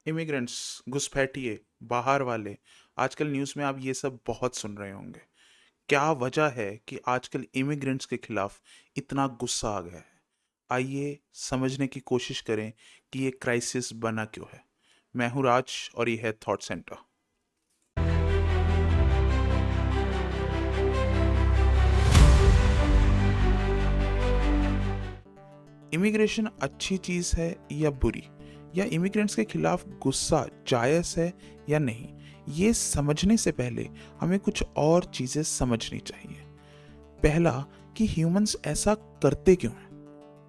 Immigrants, घुसपैठिए, बाहर वाले, आजकल न्यूज़ में आप ये सब बहुत सुन रहे होंगे। क्या वजह है कि आजकल इमिग्रेंट्स के खिलाफ इतना गुस्सा आ गया है? आइए समझने की कोशिश करें कि ये क्राइसिस बना क्यों है। मैं हूँ राज और ये है थॉट सेंटर। इमिग्रेशन अच्छी चीज़ है या बुरी, या इमिग्रेंट्स के खिलाफ गुस्सा जायज़ है या नहीं, ये समझने से पहले हमें कुछ और चीज़ें समझनी चाहिए। पहला, कि ह्यूमंस ऐसा करते क्यों हैं।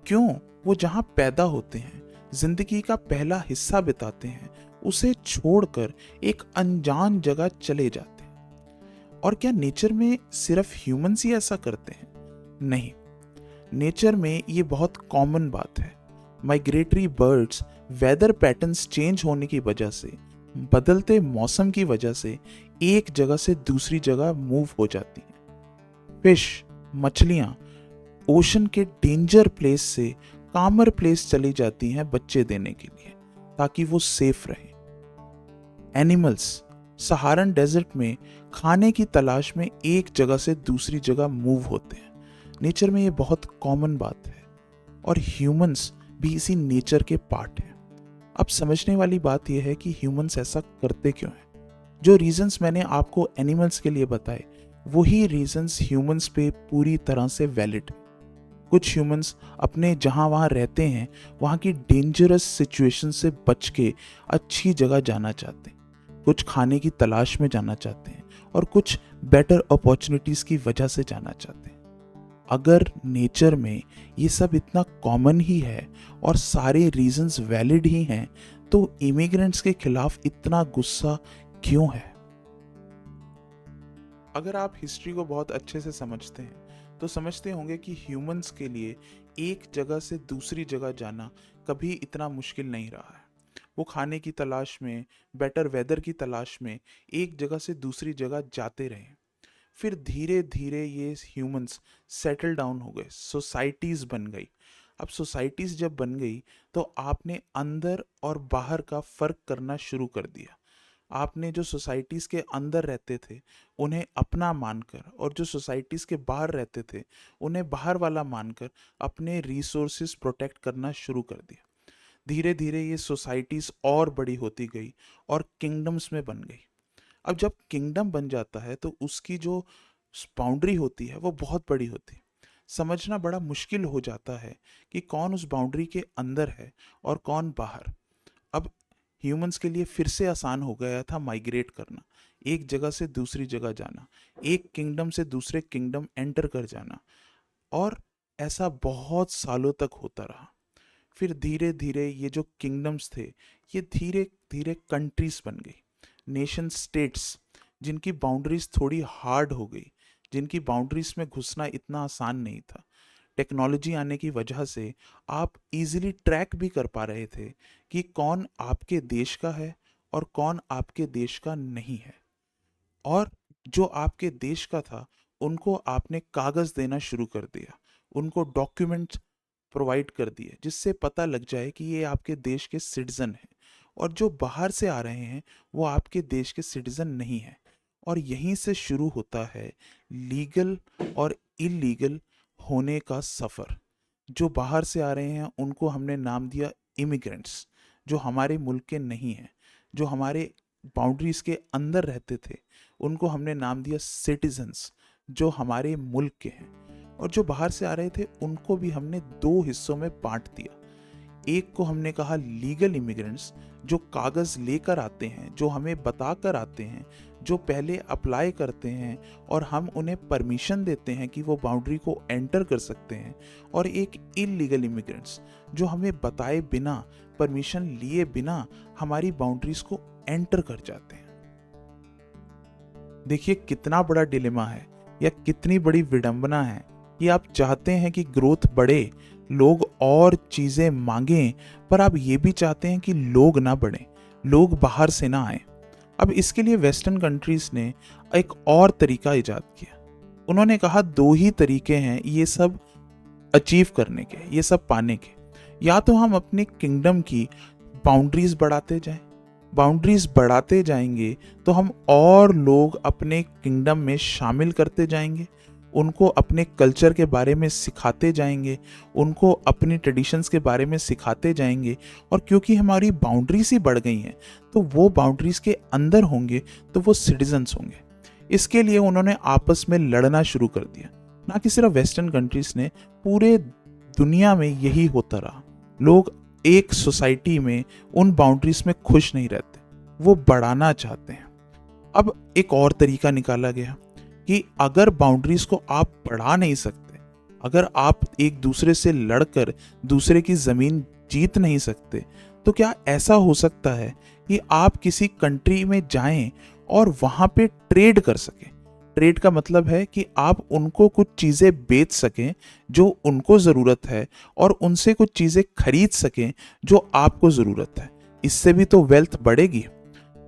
क्यों वो जहाँ पैदा होते हैं, जिंदगी का पहला हिस्सा बिताते हैं, उसे छोड़कर एक अनजान जगह चले जाते हैं। और क्या नेचर में सिर्फ ह्यूमंस ही ऐसा करते हैं? नहीं, नेचर में ये बहुत कॉमन बात है। Migratory birds weather patterns change होने की वजह से, बदलते मौसम की वजह से एक जगह से दूसरी जगह मूव हो जाती हैं। फिश, मछलियां ओशन के डेंजर प्लेस से कामर प्लेस चली जाती हैं बच्चे देने के लिए, ताकि वो सेफ रहे। एनिमल्स सहारन डेजर्ट में खाने की तलाश में एक जगह से दूसरी जगह मूव होते हैं। नेचर में ये बहुत कॉमन बात है, और ह्यूमंस भी इसी नेचर के पार्ट हैं। अब समझने वाली बात यह है कि ह्यूमंस ऐसा करते क्यों हैं। जो रीजंस मैंने आपको एनिमल्स के लिए बताए, वही रीजंस ह्यूमंस पे पूरी तरह से वैलिड। कुछ ह्यूमंस अपने जहां वहां रहते हैं वहां की डेंजरस सिचुएशन से बच के अच्छी जगह जाना चाहते हैं, कुछ खाने की तलाश में जाना चाहते हैं, और कुछ बेटर अपॉर्चुनिटीज की वजह से जाना चाहते हैं। अगर नेचर में ये सब इतना कॉमन ही है और सारे रीजंस वैलिड ही हैं, तो इमिग्रेंट्स के खिलाफ इतना गुस्सा क्यों है? अगर आप हिस्ट्री को बहुत अच्छे से समझते हैं तो समझते होंगे कि ह्यूमंस के लिए एक जगह से दूसरी जगह जाना कभी इतना मुश्किल नहीं रहा है। वो खाने की तलाश में, बेटर वेदर की तलाश में एक जगह से दूसरी जगह जाते रहे। फिर धीरे धीरे ये ह्यूमंस सेटल डाउन हो गए, सोसाइटीज बन गई। अब सोसाइटीज जब बन गई तो आपने अंदर और बाहर का फर्क करना शुरू कर दिया। आपने जो सोसाइटीज के अंदर रहते थे उन्हें अपना मानकर, और जो सोसाइटीज के बाहर रहते थे उन्हें बाहर वाला मानकर अपने रिसोर्सेज प्रोटेक्ट करना शुरू कर दिया। धीरे धीरे ये सोसाइटीज और बड़ी होती गई और किंगडम्स में बन गई। अब जब किंगडम बन जाता है तो उसकी जो बाउंड्री होती है वो बहुत बड़ी होती है। समझना बड़ा मुश्किल हो जाता है कि कौन उस बाउंड्री के अंदर है और कौन बाहर। अब ह्यूमंस के लिए फिर से आसान हो गया था माइग्रेट करना, एक जगह से दूसरी जगह जाना, एक किंगडम से दूसरे किंगडम एंटर कर जाना, और ऐसा बहुत सालों तक होता रहा। फिर धीरे धीरे ये जो किंगडम्स थे ये धीरे धीरे कंट्रीज बन गई, नेशन स्टेट्स, जिनकी बाउंड्रीज थोड़ी हार्ड हो गई, जिनकी बाउंड्रीज में घुसना इतना आसान नहीं था। टेक्नोलॉजी आने की वजह से आप इजीली ट्रैक भी कर पा रहे थे कि कौन आपके देश का है और कौन आपके देश का नहीं है। और जो आपके देश का था उनको आपने कागज देना शुरू कर दिया, उनको डॉक्यूमेंट प्रोवाइड कर दिए, जिससे पता लग जाए कि ये आपके देश के सिटीजन हैं। और जो बाहर से आ रहे हैं वो आपके देश के सिटीजन नहीं है। और यहीं से शुरू होता है लीगल और इलीगल होने का सफ़र। जो बाहर से आ रहे हैं उनको हमने नाम दिया इमिग्रेंट्स, जो हमारे मुल्क के नहीं हैं। जो हमारे बाउंड्रीज के अंदर रहते थे उनको हमने नाम दिया सिटीजन्स, जो हमारे मुल्क के हैं। और जो बाहर से आ रहे थे उनको भी हमने दो हिस्सों में बांट दिया। एक को हमने कहा लीगल इमिग्रेंट्स, जो कागज़ लेकर आते हैं, जो हमें बता कर आते हैं, जो पहले अप्लाई करते हैं और हम उन्हें परमिशन देते हैं कि वो बाउंड्री को एंटर कर सकते हैं। और एक इलीगल इमिग्रेंट्स, जो हमें बताए बिना, परमिशन लिए बिना हमारी बाउंड्रीज को एंटर कर जाते हैं। देखिए कितना बड़ा डिलेमा है, या कितनी बड़ी विडंबना है कि आप चाहते हैं कि ग्रोथ बढ़े, लोग और चीज़ें मांगें, पर आप ये भी चाहते हैं कि लोग ना बढ़ें, लोग बाहर से ना आए। अब इसके लिए वेस्टर्न कंट्रीज ने एक और तरीका इजाद किया। उन्होंने कहा दो ही तरीके हैं ये सब अचीव करने के, ये सब पाने के। या तो हम अपने किंगडम की बाउंड्रीज बढ़ाते जाएं, बाउंड्रीज बढ़ाते जाएंगे तो हम और लोग अपने किंगडम में शामिल करते जाएंगे, उनको अपने कल्चर के बारे में सिखाते जाएंगे, उनको अपनी ट्रेडिशंस के बारे में सिखाते जाएंगे। और क्योंकि हमारी बाउंड्रीज ही बढ़ गई हैं तो वो बाउंड्रीज के अंदर होंगे तो वो सिटीजन्स होंगे। इसके लिए उन्होंने आपस में लड़ना शुरू कर दिया। ना कि सिर्फ वेस्टर्न कंट्रीज ने, पूरे दुनिया में यही होता रहा। लोग एक सोसाइटी में उन बाउंड्रीज में खुश नहीं रहते, वो बढ़ाना चाहते हैं। अब एक और तरीका निकाला गया कि अगर बाउंड्रीज को आप बढ़ा नहीं सकते, अगर आप एक दूसरे से लड़कर दूसरे की ज़मीन जीत नहीं सकते, तो क्या ऐसा हो सकता है कि आप किसी कंट्री में जाएं और वहाँ पे ट्रेड कर सकें। ट्रेड का मतलब है कि आप उनको कुछ चीज़ें बेच सकें जो उनको ज़रूरत है और उनसे कुछ चीज़ें खरीद सकें जो आपको ज़रूरत है। इससे भी तो वेल्थ बढ़ेगी।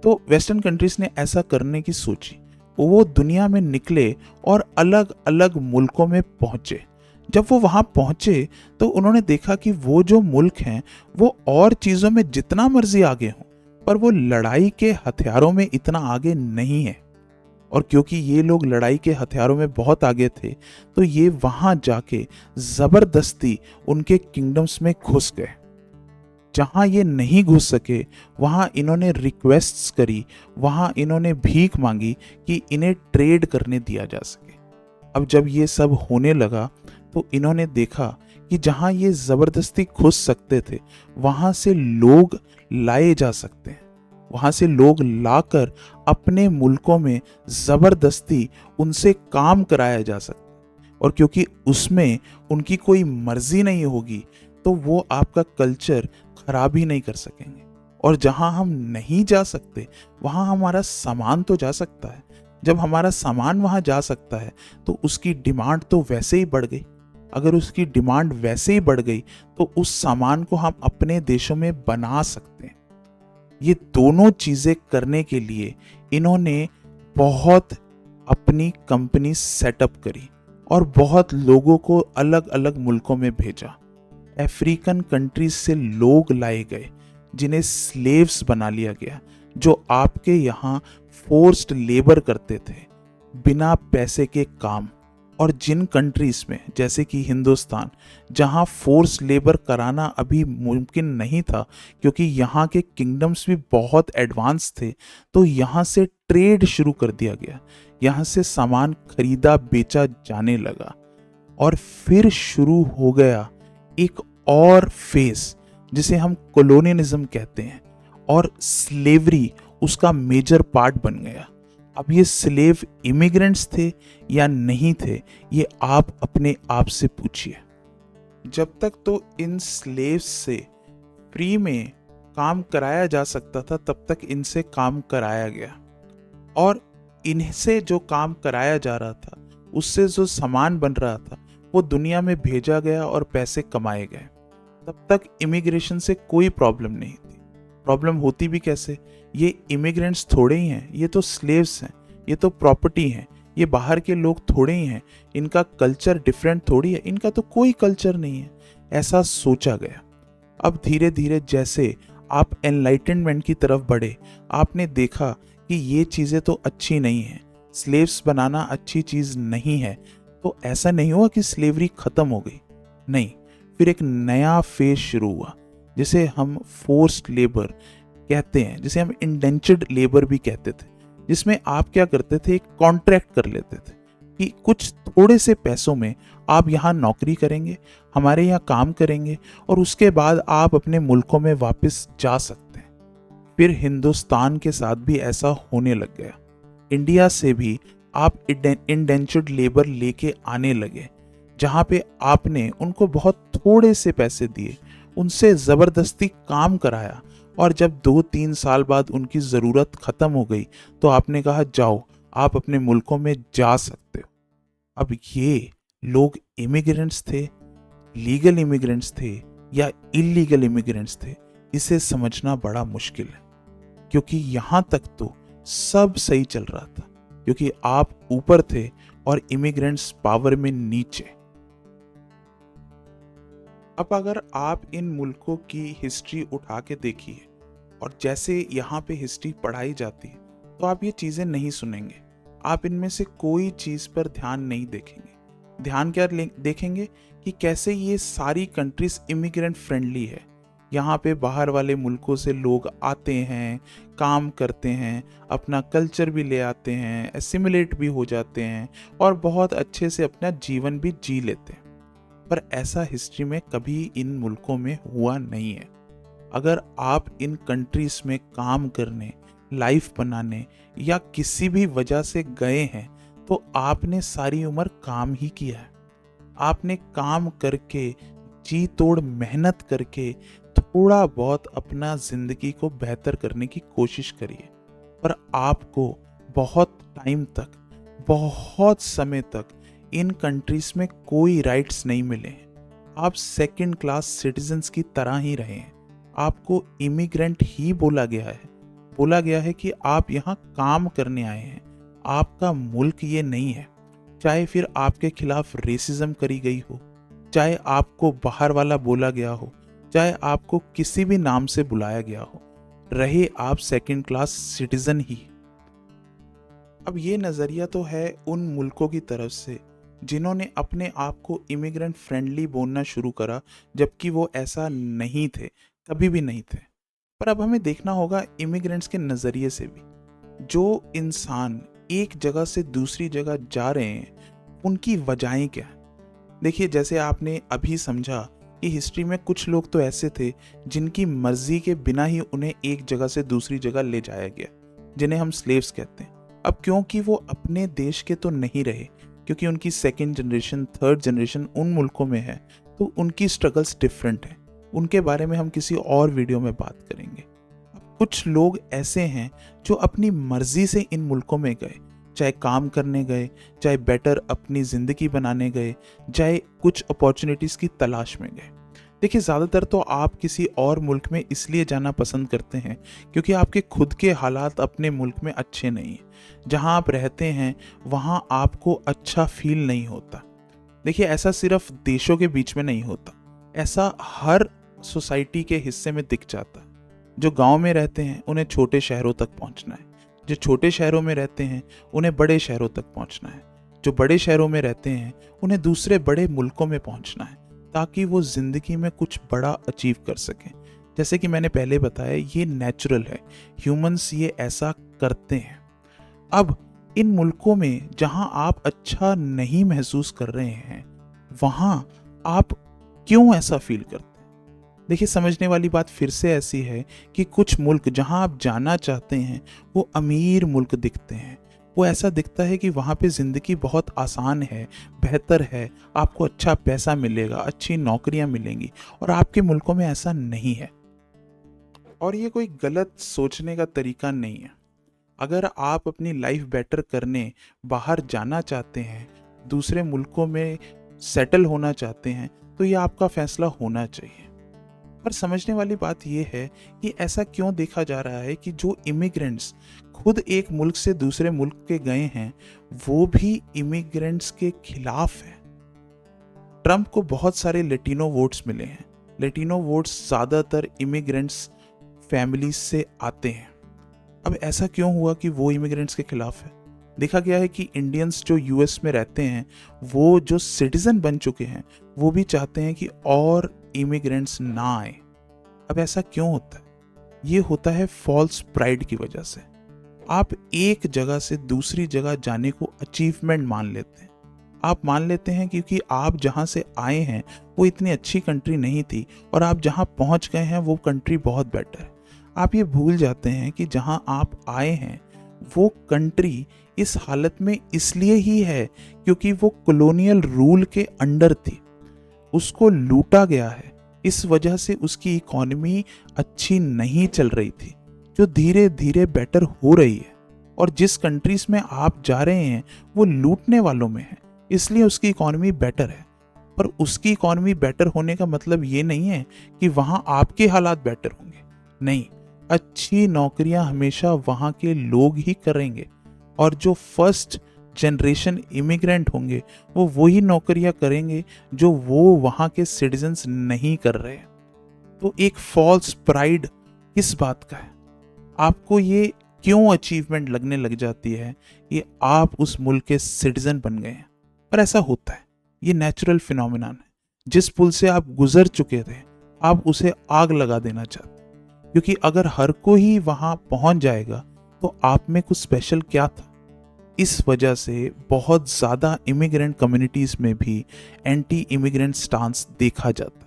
तो वेस्टर्न कंट्रीज़ ने ऐसा करने की सोची। वो दुनिया में निकले और अलग अलग मुल्कों में पहुँचे। जब वो वहाँ पहुँचे तो उन्होंने देखा कि वो जो मुल्क हैं वो और चीज़ों में जितना मर्जी आगे हों, पर वो लड़ाई के हथियारों में इतना आगे नहीं है। और क्योंकि ये लोग लड़ाई के हथियारों में बहुत आगे थे तो ये वहाँ जाके ज़बरदस्ती उनके किंगडम्स में घुस गए। जहाँ ये नहीं घुस सके वहाँ इन्होंने रिक्वेस्ट्स करी, वहाँ इन्होंने भीख मांगी कि इन्हें ट्रेड करने दिया जा सके। अब जब ये सब होने लगा तो इन्होंने देखा कि जहाँ ये ज़बरदस्ती घुस सकते थे वहाँ से लोग लाए जा सकते हैं, वहाँ से लोग लाकर अपने मुल्कों में ज़बरदस्ती उनसे काम कराया जा सकता है। और क्योंकि उसमें उनकी कोई मर्जी नहीं होगी तो वो आपका कल्चर खराब ही नहीं कर सकेंगे। और जहाँ हम नहीं जा सकते वहाँ हमारा सामान तो जा सकता है। जब हमारा सामान वहाँ जा सकता है तो उसकी डिमांड तो वैसे ही बढ़ गई। अगर उसकी डिमांड वैसे ही बढ़ गई तो उस सामान को हम अपने देशों में बना सकते हैं। ये दोनों चीज़ें करने के लिए इन्होंने बहुत अपनी कंपनी सेटअप करी और बहुत लोगों को अलग अलग मुल्कों में भेजा। अफ्रीकन कंट्रीज से लोग लाए गए जिन्हें स्लेव्स बना लिया गया, जो आपके यहाँ फोर्स्ड लेबर करते थे, बिना पैसे के काम। और जिन कंट्रीज में जैसे कि हिंदुस्तान, जहाँ फोर्स लेबर कराना अभी मुमकिन नहीं था क्योंकि यहाँ के किंगडम्स भी बहुत एडवांस थे, तो यहाँ से ट्रेड शुरू कर दिया गया, यहाँ से सामान खरीदा बेचा जाने लगा। और फिर शुरू हो गया एक और फेस जिसे हम कॉलोनियलिज्म कहते हैं, और स्लेवरी उसका मेजर पार्ट बन गया। अब ये स्लेव इमिग्रेंट्स थे या नहीं थे, ये आप अपने आप से पूछिए। जब तक तो इन स्लेव्स से फ्री में काम कराया जा सकता था तब तक इनसे काम कराया गया, और इनसे जो काम कराया जा रहा था उससे जो सामान बन रहा था वो दुनिया में भेजा गया और पैसे कमाए गए। तब तक इमिग्रेशन से कोई प्रॉब्लम नहीं थी। प्रॉब्लम होती भी कैसे, ये इमिग्रेंट्स थोड़े ही हैं, ये तो स्लेव्स हैं, ये तो प्रॉपर्टी हैं, ये बाहर के लोग थोड़े ही हैं, इनका कल्चर डिफरेंट थोड़ी है, इनका तो कोई कल्चर नहीं है, ऐसा सोचा गया। अब धीरे धीरे जैसे आप एनलाइटनमेंट की तरफ बढ़े, आपने देखा कि ये चीज़ें तो अच्छी नहीं हैं, स्लेव्स बनाना अच्छी चीज़ नहीं है। तो ऐसा नहीं हुआ कि स्लेवरी ख़त्म हो गई, नहीं, फिर एक नया फेज शुरू हुआ जिसे हम फोर्स्ड लेबर कहते हैं, जिसे हम इंडेंचर्ड लेबर भी कहते थे, जिसमें आप क्या करते थे, एक कॉन्ट्रैक्ट कर लेते थे कि कुछ थोड़े से पैसों में आप यहाँ नौकरी करेंगे, हमारे यहाँ काम करेंगे और उसके बाद आप अपने मुल्कों में वापस जा सकते हैं। फिर हिंदुस्तान के साथ भी ऐसा होने लग गया। इंडिया से भी आप इंडेंचर्ड लेबर लेके आने लगे, जहाँ पे आपने उनको बहुत थोड़े से पैसे दिए, उनसे ज़बरदस्ती काम कराया, और जब 2-3 साल बाद उनकी ज़रूरत ख़त्म हो गई तो आपने कहा जाओ, आप अपने मुल्कों में जा सकते हो। अब ये लोग इमिग्रेंट्स थे, लीगल इमिग्रेंट्स थे या इलीगल इमिग्रेंट्स थे, इसे समझना बड़ा मुश्किल है, क्योंकि यहाँ तक तो सब सही चल रहा था क्योंकि आप ऊपर थे और इमिग्रेंट्स पावर में नीचे। अब अगर आप इन मुल्कों की हिस्ट्री उठा के देखिए और जैसे यहाँ पे हिस्ट्री पढ़ाई जाती है तो आप ये चीज़ें नहीं सुनेंगे। आप इनमें से कोई चीज़ पर ध्यान नहीं देखेंगे। ध्यान क्या देखेंगे कि कैसे ये सारी कंट्रीज इमिग्रेंट फ्रेंडली है। यहाँ पे बाहर वाले मुल्कों से लोग आते हैं, काम करते हैं, अपना कल्चर भी ले आते हैं, एसिमिलेट भी हो जाते हैं और बहुत अच्छे से अपना जीवन भी जी लेते हैं। पर ऐसा हिस्ट्री में कभी इन मुल्कों में हुआ नहीं है। अगर आप इन कंट्रीज में काम करने, लाइफ बनाने या किसी भी वजह से गए हैं तो आपने सारी उम्र काम ही किया है। आपने काम करके, जी तोड़ मेहनत करके थोड़ा बहुत अपना जिंदगी को बेहतर करने की कोशिश करिए। पर आपको बहुत टाइम तक, बहुत समय तक इन कंट्रीज में कोई राइट्स नहीं मिले हैं। आप सेकंड क्लास सिटीजन्स की तरह ही रहे हैं। आपको इमिग्रेंट ही बोला गया है। बोला गया है कि आप यहाँ काम करने आए हैं, आपका मुल्क ये नहीं है। चाहे फिर आपके खिलाफ रेसिज्म करी गई हो, चाहे आपको बाहर वाला बोला गया हो, चाहे आपको किसी भी नाम से बुलाया गया हो, रहे आप सेकंड क्लास सिटीजन ही। अब ये नज़रिया तो है उन मुल्कों की तरफ से जिन्होंने अपने आप को इमिग्रेंट फ्रेंडली बोलना शुरू करा, जबकि वो ऐसा नहीं थे, कभी भी नहीं थे। पर अब हमें देखना होगा इमिग्रेंट्स के नज़रिए से भी। जो इंसान एक जगह से दूसरी जगह जा रहे हैं, उनकी वजहें क्या हैं? देखिए, जैसे आपने अभी समझा कि हिस्ट्री में कुछ लोग तो ऐसे थे जिनकी मर्जी के बिना ही उन्हें एक जगह से दूसरी जगह ले जाया गया, जिन्हें हम स्लेव्स कहते हैं। अब क्योंकि वो अपने देश के तो नहीं रहे, क्योंकि उनकी सेकेंड जनरेशन, थर्ड जनरेशन उन मुल्कों में है, तो उनकी स्ट्रगल्स डिफरेंट हैं। उनके बारे में हम किसी और वीडियो में बात करेंगे। अब कुछ लोग ऐसे हैं जो अपनी मर्जी से इन मुल्कों में गए, चाहे काम करने गए, चाहे बेटर अपनी ज़िंदगी बनाने गए, चाहे कुछ अपॉर्चुनिटीज़ की तलाश में गए। देखिए, ज़्यादातर तो आप किसी और मुल्क में इसलिए जाना पसंद करते हैं क्योंकि आपके खुद के हालात अपने मुल्क में अच्छे नहीं हैं। जहाँ आप रहते हैं वहाँ आपको अच्छा फील नहीं होता। देखिए, ऐसा सिर्फ देशों के बीच में नहीं होता, ऐसा हर सोसाइटी के हिस्से में दिख जाता है। जो गांव में रहते हैं उन्हें छोटे शहरों तक पहुंचना है, जो छोटे शहरों में रहते हैं उन्हें बड़े शहरों तक पहुंचना है, जो बड़े शहरों में रहते हैं उन्हें दूसरे बड़े मुल्कों में पहुंचना है, ताकि वो ज़िंदगी में कुछ बड़ा अचीव कर सकें। जैसे कि मैंने पहले बताया, ये नेचुरल है, ह्यूमंस ये ऐसा करते हैं। अब इन मुल्कों में जहां आप अच्छा नहीं महसूस कर रहे हैं, वहां आप क्यों ऐसा फील करते हैं? देखिए, समझने वाली बात फिर से ऐसी है कि कुछ मुल्क जहां आप जाना चाहते हैं वो अमीर मुल्क दिखते हैं। वो ऐसा दिखता है कि वहाँ पे ज़िंदगी बहुत आसान है, बेहतर है, आपको अच्छा पैसा मिलेगा, अच्छी नौकरियाँ मिलेंगी, और आपके मुल्कों में ऐसा नहीं है। और ये कोई गलत सोचने का तरीका नहीं है। अगर आप अपनी लाइफ बेटर करने बाहर जाना चाहते हैं, दूसरे मुल्कों में सेटल होना चाहते हैं, तो ये आपका फैसला होना चाहिए। पर समझने वाली बात यह है कि ऐसा क्यों देखा जा रहा है कि जो इमिग्रेंट्स खुद एक मुल्क से दूसरे मुल्क के गए हैं, वो भी इमिग्रेंट्स के खिलाफ है। ट्रंप को बहुत सारे लेटिनो वोट्स मिले हैं। लेटिनो वोट्स ज़्यादातर इमिग्रेंट्स फैमिलीज से आते हैं। अब ऐसा क्यों हुआ कि वो इमिग्रेंट्स के खिलाफ है? देखा गया है कि इंडियंस जो यूएस में रहते हैं, वो जो सिटीजन बन चुके हैं, वो भी चाहते हैं कि और इमिग्रेंट्स ना आए। अब ऐसा क्यों होता है? ये होता है फॉल्स प्राइड की वजह से। आप एक जगह से दूसरी जगह जाने को अचीवमेंट मान लेते हैं। आप मान लेते हैं क्योंकि आप जहाँ से आए हैं वो इतनी अच्छी कंट्री नहीं थी, और आप जहाँ पहुँच गए हैं वो कंट्री बहुत बेटर है। आप ये भूल जाते हैं कि जहाँ आप आए हैं वो कंट्री इस हालत में इसलिए ही है क्योंकि वो कॉलोनियल रूल के अंडर थी, उसको लूटा गया है। इस वजह से उसकी इकोनॉमी अच्छी नहीं चल रही थी, जो धीरे धीरे बेटर हो रही है। और जिस कंट्रीज में आप जा रहे हैं वो लूटने वालों में है, इसलिए उसकी इकोनॉमी बेटर है। पर उसकी इकोनॉमी बेटर होने का मतलब ये नहीं है कि वहाँ आपके हालात बेटर होंगे। नहीं, अच्छी नौकरियां हमेशा वहाँ के लोग ही करेंगे, और जो फर्स्ट जनरेशन इमिग्रेंट होंगे वो वही नौकरियां करेंगे जो वो वहाँ के सिटीजन्स नहीं कर रहे। तो एक फॉल्स प्राइड, किस बात का है? आपको ये क्यों अचीवमेंट लगने लग जाती है कि आप उस मुल्क के सिटीजन बन गए हैं? पर ऐसा होता है, ये नेचुरल फिनोमिनन है। जिस पुल से आप गुजर चुके थे, आप उसे आग लगा देना चाहते, क्योंकि अगर हर कोई ही वहां पहुंच जाएगा तो आप में कुछ स्पेशल क्या था? इस वजह से बहुत ज़्यादा इमिग्रेंट कम्युनिटीज़ में भी एंटी इमिग्रेंट स्टांस देखा जाता है।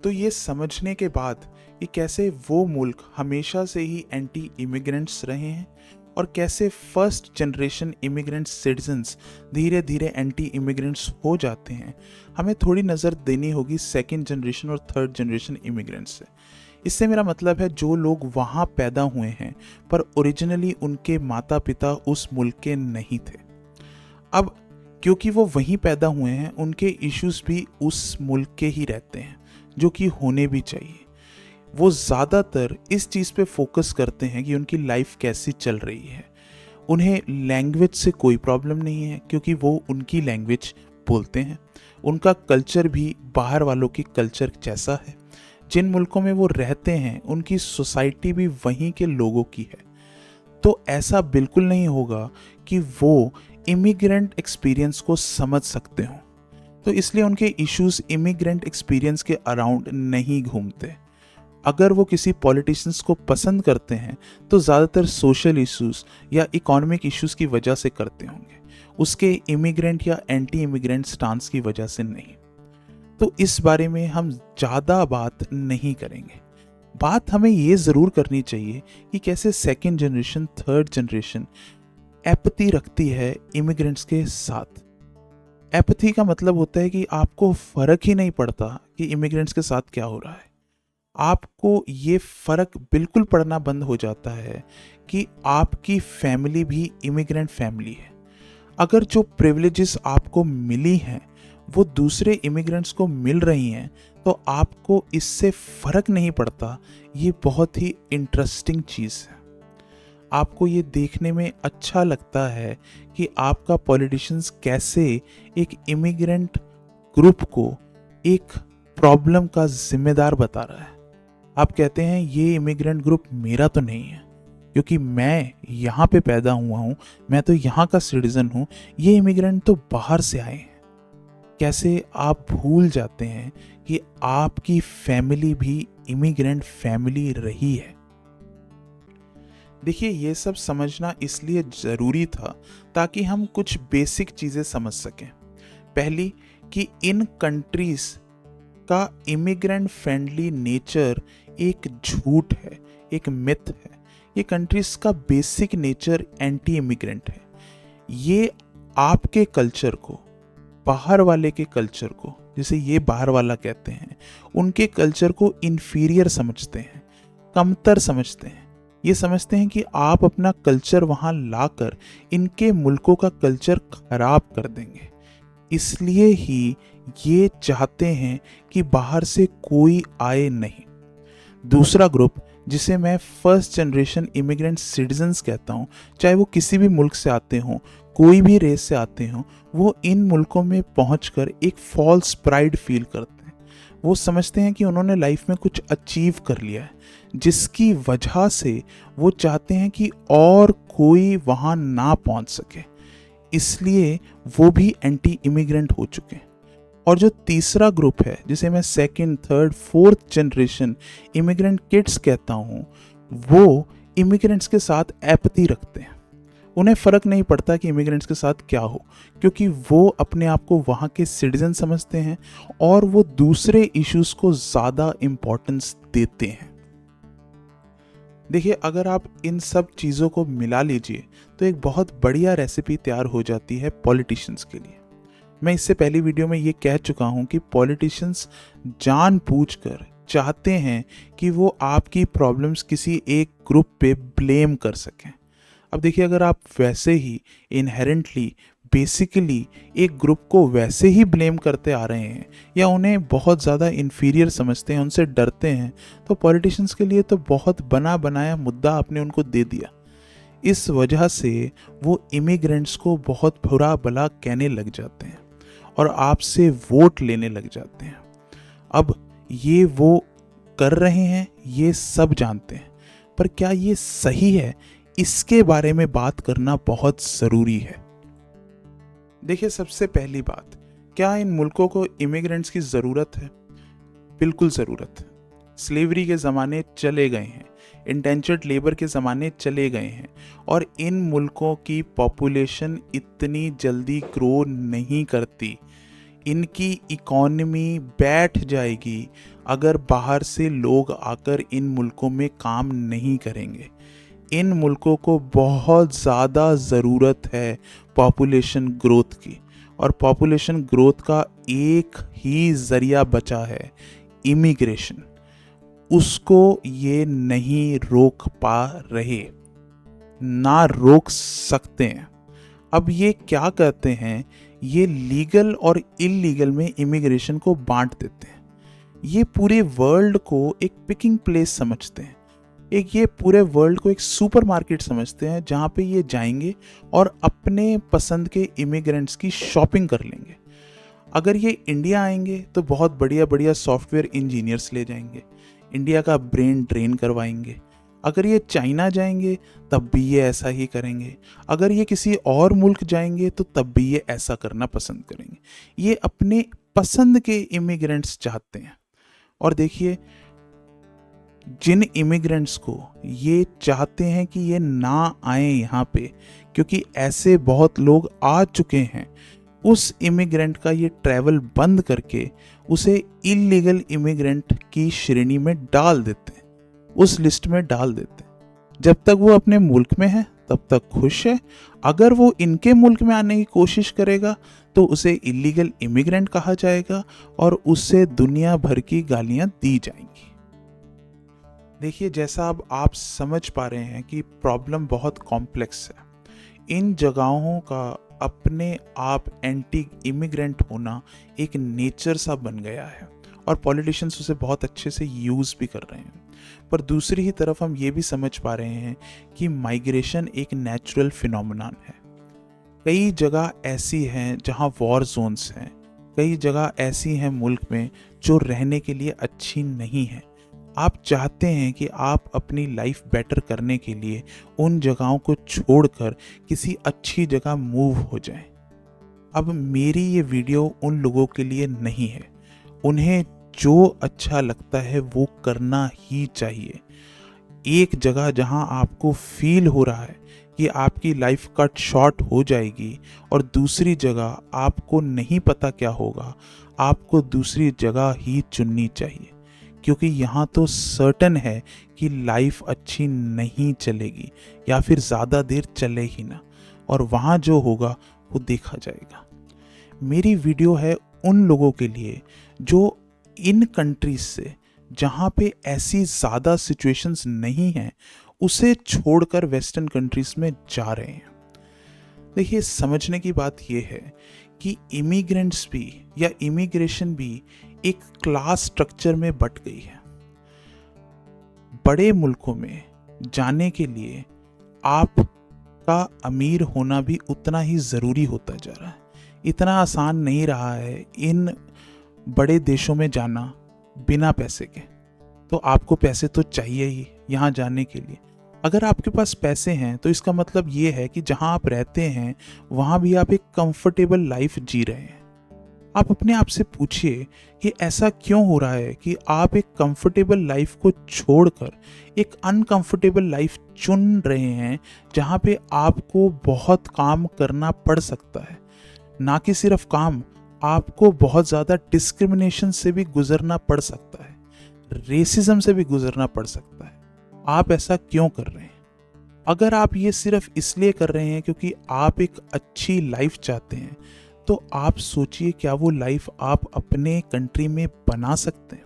तो ये समझने के बाद कि कैसे वो मुल्क हमेशा से ही एंटी इमिग्रेंट्स रहे हैं और कैसे फर्स्ट जनरेशन इमिग्रेंट सिटीजन्स धीरे धीरे एंटी इमिग्रेंट्स हो जाते हैं, हमें थोड़ी नज़र देनी होगी सेकंड जनरेशन और थर्ड जनरेशन इमिग्रेंट्स से। इससे मेरा मतलब है जो लोग वहाँ पैदा हुए हैं पर ओरिजिनली उनके माता पिता उस मुल्क के नहीं थे। अब क्योंकि वो वहीं पैदा हुए हैं, उनके इश्यूज भी उस मुल्क के ही रहते हैं, जो कि होने भी चाहिए। वो ज़्यादातर इस चीज़ पे फोकस करते हैं कि उनकी लाइफ कैसी चल रही है। उन्हें लैंग्वेज से कोई प्रॉब्लम नहीं है, क्योंकि वो उनकी लैंग्वेज बोलते हैं। उनका कल्चर भी बाहर वालों के कल्चर जैसा है। जिन मुल्कों में वो रहते हैं, उनकी सोसाइटी भी वहीं के लोगों की है। तो ऐसा बिल्कुल नहीं होगा कि वो इमिग्रेंट एक्सपीरियंस को समझ सकते हों। तो इसलिए उनके इश्यूज इमिग्रेंट एक्सपीरियंस के अराउंड नहीं घूमते। अगर वो किसी पॉलिटिशियंस को पसंद करते हैं तो ज़्यादातर सोशल इश्यूज या इकोनॉमिक इश्यूज की वजह से करते होंगे, उसके इमिग्रेंट या एंटी इमिग्रेंट स्टांस की वजह से नहीं। तो इस बारे में हम ज़्यादा बात नहीं करेंगे। बात हमें ये ज़रूर करनी चाहिए कि कैसे second generation third generation apathy रखती है इमिग्रेंट्स के साथ। एपथी का मतलब होता है कि आपको फ़र्क ही नहीं पड़ता कि इमिग्रेंट्स के साथ क्या हो रहा है। आपको ये फ़र्क बिल्कुल पड़ना बंद हो जाता है कि आपकी फैमिली भी इमिग्रेंट फैमिली है। अगर जो प्रिविलेजेस आपको मिली हैं वो दूसरे इमिग्रेंट्स को मिल रही हैं, तो आपको इससे फ़र्क नहीं पड़ता। ये बहुत ही इंटरेस्टिंग चीज़ है। आपको ये देखने में अच्छा लगता है कि आपका पॉलिटिशियंस कैसे एक इमिग्रेंट ग्रुप को एक प्रॉब्लम का जिम्मेदार बता रहा है। आप कहते हैं ये इमिग्रेंट ग्रुप मेरा तो नहीं है, क्योंकि मैं यहाँ पे पैदा हुआ हूँ, मैं तो यहाँ का सिटीज़न हूँ, ये इमिग्रेंट तो बाहर से आए हैं। कैसे आप भूल जाते हैं कि आपकी फैमिली भी इमिग्रेंट फैमिली रही है। देखिए, ये सब समझना इसलिए ज़रूरी था ताकि हम कुछ बेसिक चीज़ें समझ सकें। पहली, कि इन कंट्रीज़ का इमिग्रेंट फ्रेंडली नेचर एक झूठ है, एक मिथ है। ये कंट्रीज़ का बेसिक नेचर एंटी इमिग्रेंट है। ये आपके कल्चर को, बाहर वाले के कल्चर को, जिसे ये बाहर वाला कहते हैं, उनके कल्चर को इन्फीरियर समझते हैं, कमतर समझते हैं। ये समझते हैं कि आप अपना कल्चर वहाँ लाकर इनके मुल्कों का कल्चर खराब कर देंगे। इसलिए ही ये चाहते हैं कि बाहर से कोई आए नहीं। दूसरा ग्रुप, जिसे मैं फर्स्ट जनरेशन इमिग्रेंट सिटीजन्स कहता हूँ, चाहे वो किसी भी मुल्क से आते हों, कोई भी रेस से आते हों, वो इन मुल्कों में पहुंचकर एक फॉल्स प्राइड फील करते हैं। वो समझते हैं कि उन्होंने लाइफ में कुछ अचीव कर लिया है, जिसकी वजह से वो चाहते हैं कि और कोई वहाँ ना पहुँच सके। इसलिए वो भी एंटी इमिग्रेंट हो चुके हैं। और जो तीसरा ग्रुप है, जिसे मैं second, third, fourth generation immigrant kids कहता हूँ, वो इमिग्रेंट्स के साथ एपथी रखते हैं। उन्हें फ़र्क नहीं पड़ता कि इमिग्रेंट्स के साथ क्या हो, क्योंकि वो अपने आप को वहाँ के सिटीजन समझते हैं और वो दूसरे इश्यूज़ को ज़्यादा इम्पोर्टेंस देते हैं। देखिए, अगर आप इन सब चीज़ों को मिला लीजिए तो एक बहुत बढ़िया रेसिपी तैयार हो जाती है पॉलिटिशियंस के लिए। मैं इससे पहली वीडियो में ये कह चुका हूँ कि पॉलिटिशियंस जानबूझकर चाहते हैं कि वो आपकी प्रॉब्लम्स किसी एक ग्रुप पे ब्लेम कर सकें। अब देखिए, अगर आप वैसे ही इनहेरेंटली बेसिकली एक ग्रुप को वैसे ही ब्लेम करते आ रहे हैं या उन्हें बहुत ज़्यादा इन्फीरियर समझते हैं, उनसे डरते हैं, तो पॉलिटिशियंस के लिए तो बहुत बना बनाया मुद्दा आपने उनको दे दिया। इस वजह से वो इमिग्रेंट्स को बहुत बुरा भला कहने लग जाते हैं और आपसे वोट लेने लग जाते हैं। अब ये वो कर रहे हैं ये सब जानते हैं, पर क्या ये सही है, इसके बारे में बात करना बहुत ज़रूरी है। देखिए, सबसे पहली बात, क्या इन मुल्कों को इमिग्रेंट्स की ज़रूरत है? बिल्कुल ज़रूरत है। स्लेवरी के ज़माने चले गए हैं, इंडेंचर्ड लेबर के ज़माने चले गए हैं, और इन मुल्कों की पॉपुलेशन इतनी जल्दी ग्रो नहीं करती। इनकी इकॉनमी बैठ जाएगी अगर बाहर से लोग आकर इन मुल्कों में काम नहीं करेंगे। इन मुल्कों को बहुत ज़्यादा ज़रूरत है पॉपुलेशन ग्रोथ की, और पॉपुलेशन ग्रोथ का एक ही ज़रिया बचा है, इमिग्रेशन। उसको ये नहीं रोक पा रहे, ना रोक सकते हैं। अब ये क्या कहते हैं, ये लीगल और इलीगल में इमिग्रेशन को बांट देते हैं। ये पूरे वर्ल्ड को एक पिकिंग प्लेस समझते हैं, ये पूरे वर्ल्ड को एक सुपरमार्केट समझते हैं जहाँ पे ये जाएंगे और अपने पसंद के इमिग्रेंट्स की शॉपिंग कर लेंगे। अगर ये इंडिया आएंगे तो बहुत बढ़िया बढ़िया सॉफ्टवेयर इंजीनियर्स ले जाएंगे, इंडिया का ब्रेन ड्रेन करवाएंगे। अगर ये चाइना जाएंगे तब भी ये ऐसा ही करेंगे, अगर ये किसी और मुल्क जाएंगे तो तब भी ये ऐसा करना पसंद करेंगे। ये अपने पसंद के इमिग्रेंट्स चाहते हैं। और देखिए, जिन इमिग्रेंट्स को ये चाहते हैं कि ये ना आए यहाँ पे, क्योंकि ऐसे बहुत लोग आ चुके हैं, उस इमिग्रेंट का ये ट्रैवल बंद करके उसे इलीगल इमिग्रेंट की श्रेणी में डाल देते हैं, उस लिस्ट में डाल देते हैं। जब तक वो अपने मुल्क में है तब तक खुश है। अगर वो इनके मुल्क में आने की कोशिश करेगा तो उसे इलीगल इमिग्रेंट कहा जाएगा और उससे दुनिया भर की गालियां दी जाएंगी। देखिए, जैसा अब आप समझ पा रहे हैं कि प्रॉब्लम बहुत कॉम्प्लेक्स है। इन जगहों का अपने आप एंटी इमिग्रेंट होना एक नेचर सा बन गया है और पॉलिटिशियंस उसे बहुत अच्छे से यूज़ भी कर रहे हैं। पर दूसरी ही तरफ हम ये भी समझ पा रहे हैं कि माइग्रेशन एक नेचुरल फिनोमेनन है। कई जगह ऐसी हैं जहाँ वॉर जोन्स हैं, कई जगह ऐसी हैं मुल्क में जो रहने के लिए अच्छी नहीं है। आप चाहते हैं कि आप अपनी लाइफ बेटर करने के लिए उन जगहों को छोड़कर किसी अच्छी जगह मूव हो जाएं। अब मेरी ये वीडियो उन लोगों के लिए नहीं है, उन्हें जो अच्छा लगता है वो करना ही चाहिए। एक जगह जहां आपको फील हो रहा है कि आपकी लाइफ कट शॉर्ट हो जाएगी और दूसरी जगह आपको नहीं पता क्या होगा, आपको दूसरी जगह ही चुननी चाहिए, क्योंकि यहाँ तो सर्टन है कि लाइफ अच्छी नहीं चलेगी या फिर ज़्यादा देर चले ही ना, और वहाँ जो होगा वो देखा जाएगा। मेरी वीडियो है उन लोगों के लिए जो इन कंट्रीज से जहाँ पे ऐसी ज़्यादा सिचुएशंस नहीं हैं उसे छोड़कर वेस्टर्न कंट्रीज में जा रहे हैं। देखिए, समझने की बात यह है कि इमिग्रेंट्स भी या इमिग्रेशन भी एक क्लास स्ट्रक्चर में बट गई है। बड़े मुल्कों में जाने के लिए आपका अमीर होना भी उतना ही ज़रूरी होता जा रहा है। इतना आसान नहीं रहा है इन बड़े देशों में जाना बिना पैसे के। तो आपको पैसे तो चाहिए ही यहाँ जाने के लिए। अगर आपके पास पैसे हैं तो इसका मतलब ये है कि जहाँ आप रहते हैं वहाँ भी आप एक कंफर्टेबल लाइफ जी रहे हैं। आप अपने आप से पूछिए कि ऐसा क्यों हो रहा है कि आप एक कंफर्टेबल लाइफ को छोड़कर एक अनकंफर्टेबल लाइफ चुन रहे हैं, जहाँ पे आपको बहुत काम करना पड़ सकता है। ना कि सिर्फ काम, आपको बहुत ज़्यादा डिस्क्रिमिनेशन से भी गुजरना पड़ सकता है, रेसिज्म से भी गुजरना पड़ सकता है। आप ऐसा क्यों कर रहे हैं? अगर आप ये सिर्फ इसलिए कर रहे हैं क्योंकि आप एक अच्छी लाइफ चाहते हैं, तो आप सोचिए क्या वो लाइफ आप अपने कंट्री में बना सकते हैं?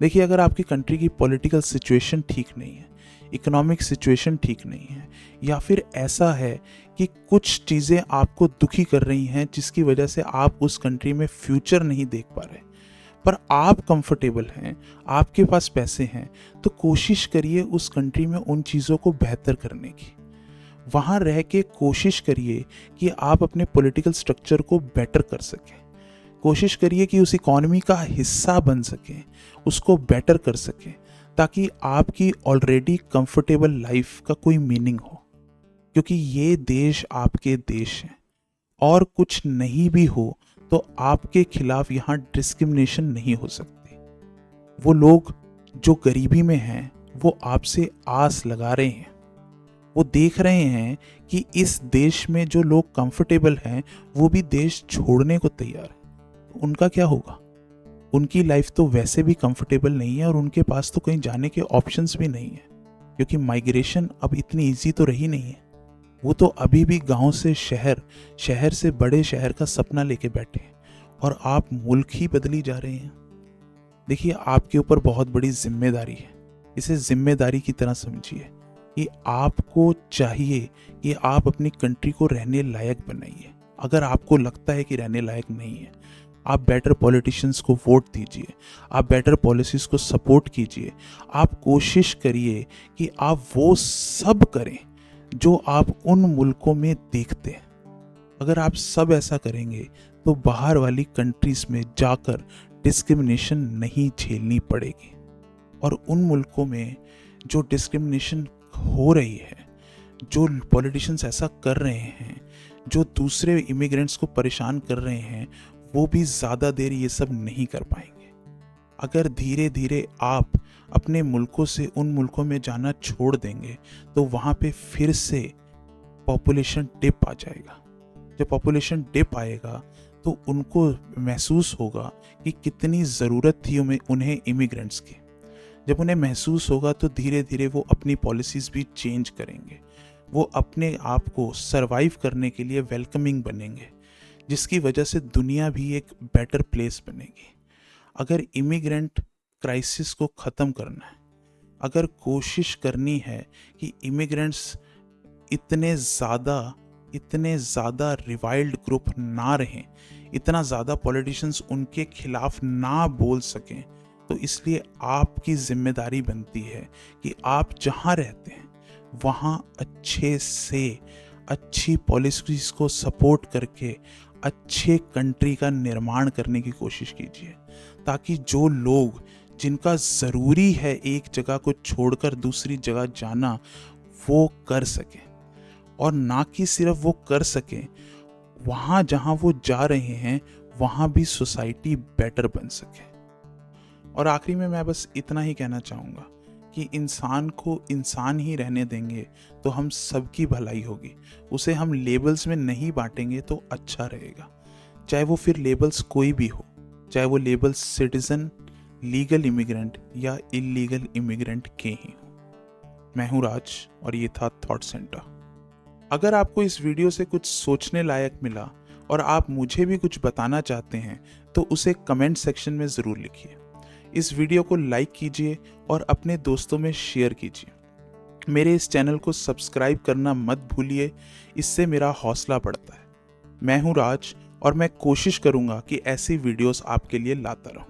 देखिए, अगर आपकी कंट्री की पॉलिटिकल सिचुएशन ठीक नहीं है, इकोनॉमिक सिचुएशन ठीक नहीं है, या फिर ऐसा है कि कुछ चीज़ें आपको दुखी कर रही हैं जिसकी वजह से आप उस कंट्री में फ्यूचर नहीं देख पा रहे, पर आप कंफर्टेबल हैं, आपके पास पैसे हैं, तो कोशिश करिए उस कंट्री में उन चीज़ों को बेहतर करने की। वहाँ रह के कोशिश करिए कि आप अपने पॉलिटिकल स्ट्रक्चर को बेटर कर सकें। कोशिश करिए कि उस इकॉनमी का हिस्सा बन सकें, उसको बेटर कर सकें, ताकि आपकी ऑलरेडी कंफर्टेबल लाइफ का कोई मीनिंग हो। क्योंकि ये देश आपके देश हैं, और कुछ नहीं भी हो तो आपके खिलाफ यहाँ डिस्क्रिमिनेशन नहीं हो सकती। वो लोग जो गरीबी में हैं वो आपसे आस लगा रहे हैं, वो देख रहे हैं कि इस देश में जो लोग कंफर्टेबल हैं वो भी देश छोड़ने को तैयार है। तो उनका क्या होगा? उनकी लाइफ तो वैसे भी कंफर्टेबल नहीं है और उनके पास तो कहीं जाने के ऑप्शंस भी नहीं है, क्योंकि माइग्रेशन अब इतनी इजी तो रही नहीं है। वो तो अभी भी गांव से शहर, शहर से बड़े शहर का सपना लेके बैठे हैं, और आप मुल्क ही बदली जा रहे हैं। देखिए, आपके ऊपर बहुत बड़ी जिम्मेदारी है। इसे जिम्मेदारी की तरह समझिए कि आपको चाहिए कि आप अपनी कंट्री को रहने लायक बनाइए। अगर आपको लगता है कि रहने लायक नहीं है, आप बेटर पॉलिटिशियंस को वोट दीजिए, आप बेटर पॉलिसीज को सपोर्ट कीजिए। आप कोशिश करिए कि आप वो सब करें जो आप उन मुल्कों में देखते हैं। अगर आप सब ऐसा करेंगे तो बाहर वाली कंट्रीज में जाकर डिस्क्रिमिनेशन नहीं झेलनी पड़ेगी। और उन मुल्कों में जो डिस्क्रिमिनेशन हो रही है, जो पॉलिटिशियंस ऐसा कर रहे हैं, जो दूसरे इमिग्रेंट्स को परेशान कर रहे हैं, वो भी ज़्यादा देर ये सब नहीं कर पाएंगे। अगर धीरे धीरे आप अपने मुल्कों से उन मुल्कों में जाना छोड़ देंगे तो वहाँ पे फिर से पॉपुलेशन डिप आ जाएगा। जब पॉपुलेशन डिप आएगा तो उनको महसूस होगा कि कितनी ज़रूरत थी उन्हें इमिग्रेंट्स की। जब उन्हें महसूस होगा तो धीरे धीरे वो अपनी पॉलिसीज़ भी चेंज करेंगे। वो अपने आप को सरवाइव करने के लिए वेलकमिंग बनेंगे, जिसकी वजह से दुनिया भी एक बेटर प्लेस बनेगी। अगर इमिग्रेंट क्राइसिस को ख़त्म करना है, अगर कोशिश करनी है कि इमिग्रेंट्स इतने ज़्यादा रिवाइल्ड ग्रुप ना रहें, इतना ज़्यादा पॉलिटिशियंस उनके खिलाफ ना बोल सकें, तो इसलिए आपकी जिम्मेदारी बनती है कि आप जहाँ रहते हैं वहाँ अच्छे से अच्छी पॉलिसीज़ को सपोर्ट करके अच्छे कंट्री का निर्माण करने की कोशिश कीजिए, ताकि जो लोग जिनका ज़रूरी है एक जगह को छोड़कर दूसरी जगह जाना, वो कर सकें। और ना कि सिर्फ वो कर सकें, वहाँ जहाँ वो जा रहे हैं वहाँ भी सोसाइटी बेटर बन सके। और आखिरी में मैं बस इतना ही कहना चाहूँगा कि इंसान को इंसान ही रहने देंगे तो हम सबकी भलाई होगी। उसे हम लेबल्स में नहीं बांटेंगे तो अच्छा रहेगा, चाहे वो फिर लेबल्स कोई भी हो, चाहे वो लेबल्स सिटीजन, लीगल इमिग्रेंट या इलीगल इमिग्रेंट के ही हो। मैं हूँ राज और ये था थॉट सेंटर। अगर आपको इस वीडियो से कुछ सोचने लायक मिला और आप मुझे भी कुछ बताना चाहते हैं तो उसे कमेंट सेक्शन में ज़रूर लिखिए। इस वीडियो को लाइक कीजिए और अपने दोस्तों में शेयर कीजिए। मेरे इस चैनल को सब्सक्राइब करना मत भूलिए, इससे मेरा हौसला बढ़ता है। मैं हूँ राज और मैं कोशिश करूँगा कि ऐसी वीडियोस आपके लिए लाता रहूँ।